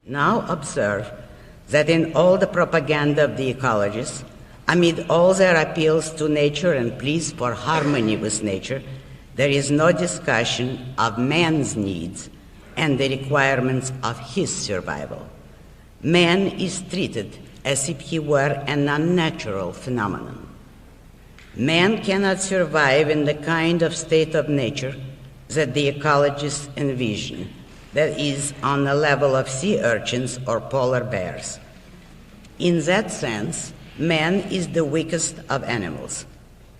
Now observe that in all the propaganda of the ecologists, amid all their appeals to nature and pleas for harmony with nature, there is no discussion of man's needs and the requirements of his survival. Man is treated as if he were an unnatural phenomenon. Man cannot survive in the kind of state of nature that the ecologists envision, that is, on the level of sea urchins or polar bears. In that sense, man is the weakest of animals.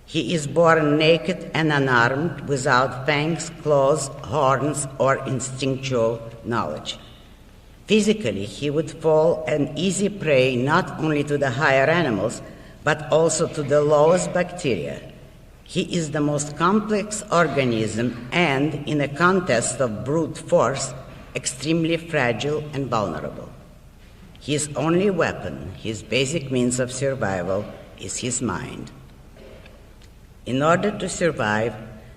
He is born naked and unarmed, without fangs, claws, horns, or instinctual knowledge. Physically, he would fall an easy prey not only to the higher animals, but also to the lowest bacteria. He is the most complex organism and, in a contest of brute force, extremely fragile and vulnerable. His only weapon, his basic means of survival, is his mind. In order to survive,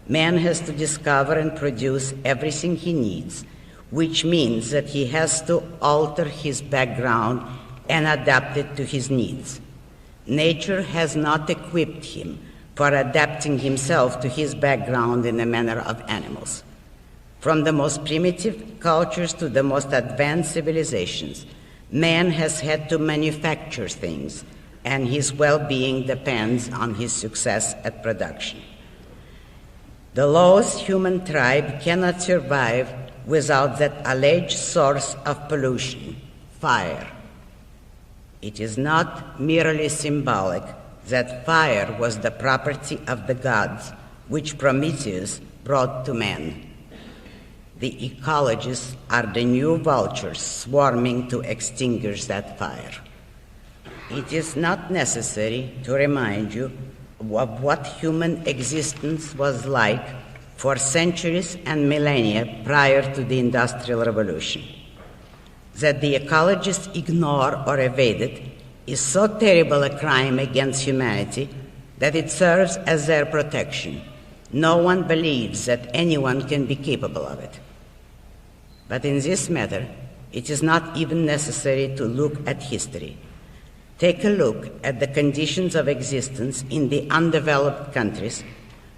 man has to discover and produce everything he needs, which means that he has to alter his background and adapt it to his needs. Nature has not equipped him for adapting himself to his background in the manner of animals. From the most primitive cultures to the most advanced civilizations, man has had to manufacture things, and his well-being depends on his success at production. The lowest human tribe cannot survive without that alleged source of pollution, fire. It is not merely symbolic that fire was the property of the gods, which Prometheus brought to man. The ecologists are the new vultures swarming to extinguish that fire. It is not necessary to remind you of what human existence was like for centuries and millennia prior to the Industrial Revolution. That the ecologists ignore or evade it is so terrible a crime against humanity that it serves as their protection. No one believes that anyone can be capable of it. But in this matter, it is not even necessary to look at history. Take a look at the conditions of existence in the undeveloped countries,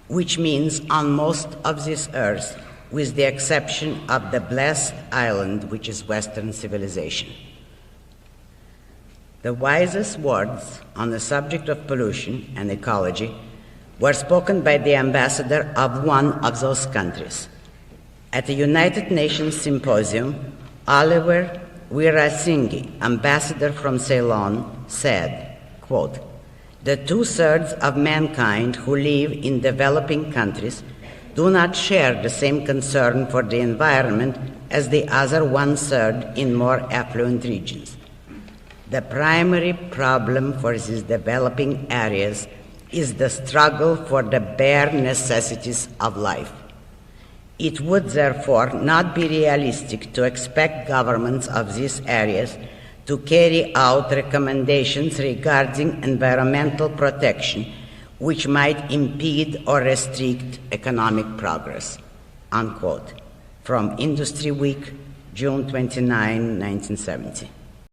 which means on most of this earth, with the exception of the blessed island, which is Western civilization. The wisest words on the subject of pollution and ecology were spoken by the ambassador of one of those countries. At the United Nations Symposium, Oliver Weerasinghe, ambassador from Ceylon, said, quote, "The 2/3 of mankind who live in developing countries do not share the same concern for the environment as the other 1/3 in more affluent regions. The primary problem for these developing areas is the struggle for the bare necessities of life. It would therefore not be realistic to expect governments of these areas to carry out recommendations regarding environmental protection which might impede or restrict economic progress," unquote. From Industry Week, June 29, 1970.